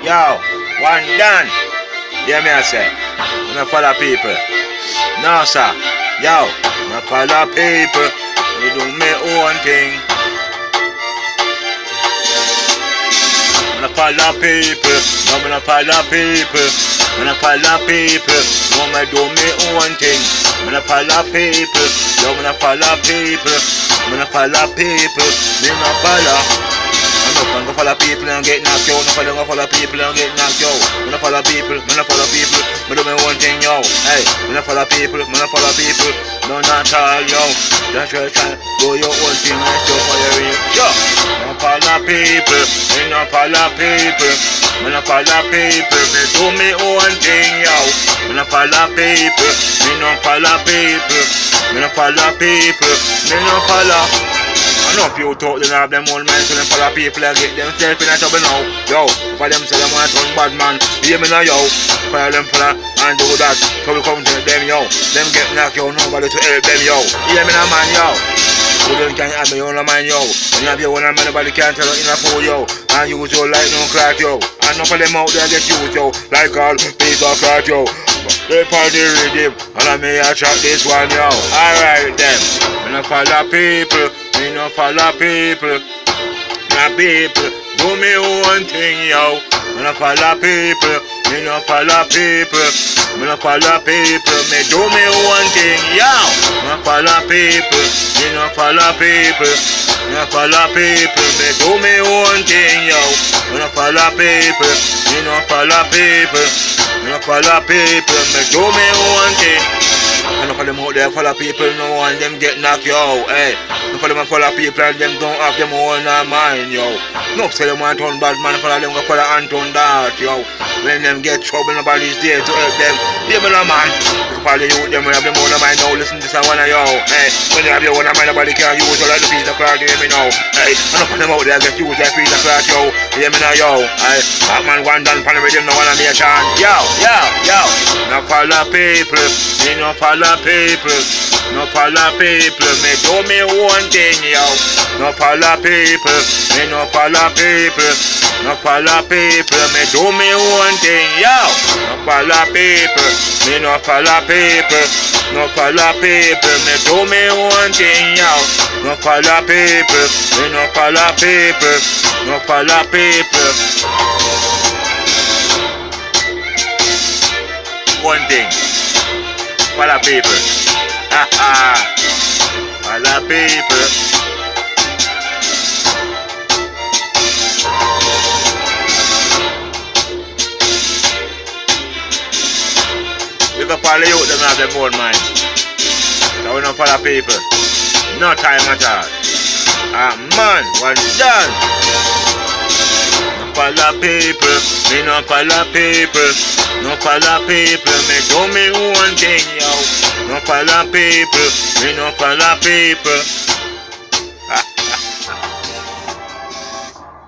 Yo, one done. Yeah, me I say. I'm not follow people. No, sir. Yo, I'm not follow people. I do my own thing. I'm not follow people. No, I'm not follow people. I'm not follow people. No, I do my own thing. I'm not follow people. Yo, I'm not follow people. I'm not follow people. Me not follow. I'm not follow people and get knocked out. I'm not follow people and get knocked out. I'm not follow people. I'm not follow people. I do my own thing, yo. Hey, I'm not follow people. I'm not follow people. No, not all, yo. Just try do your own thing and show for your real. Yo, I'm not follow people. I'm not follow people. I'm not follow people. Me do my own thing, yo. I'm not follow people. Me not follow people. Me not follow people. Me not follow. I know if you talk, they have them old mind, so them follow people and get themselves in a trouble now. Yo, for them say them want to turn bad man, hear me now, yo. Follow them follow and do that, so we come to them, yo. Them get knocked, yo, nobody to help them, yo. Hear me now, man, yo. You don't can't have your own mind, yo. When you have your own mind, nobody can't tell you in a fool, yo. And use your light, no crack, yo. And none of them out there get used, yo. Like all Peter Crack, yo. They party rhythm, and I may attract this one, yo. Alright, them. When I follow people, me no follow people, my people, do me own thing, yo. Me no follow people, me no follow people, me no follow people, me do me own thing, yo. Me no follow people, me no follow people, me no follow people, me do me own thing, yo. Me no follow people, me no follow people, me no follow people, me do me own thing. I know for them out there follow people no and them get knocked yo, hey. No for them follow people and them don't have them own mind, yo. No say them want turn bad man, follow them go follow Anton that, yo. When them get trouble, nobody's there to help them. Hear me now, man. Follow you, them have them own mind now, listen to this one, yo. Hey, when you have your own mind, nobody can use you like the piece of cloth, hear me now. Hey, I know for them out there get used like piece of cloth, yo. Hear me now, yo. Hey, that man one done pan with him, no one a nation. Yo, yo, yo. No follow people, me no follow people, no follow people, me do me own thing, yo. No follow people, me no follow people, no follow people, me do me own thing, yo. No follow people, me no follow people, no follow people, me do me own thing, yo. No follow people, me no follow people, no follow people. One thing. Follow people. Ha ha. Follow people. If I follow you, them have them own mind. So we don't follow people. No time at all. Ah man, one done. No follow people. Me no follow people. No follow people, me do me own thing, yo. No follow people, me no follow people.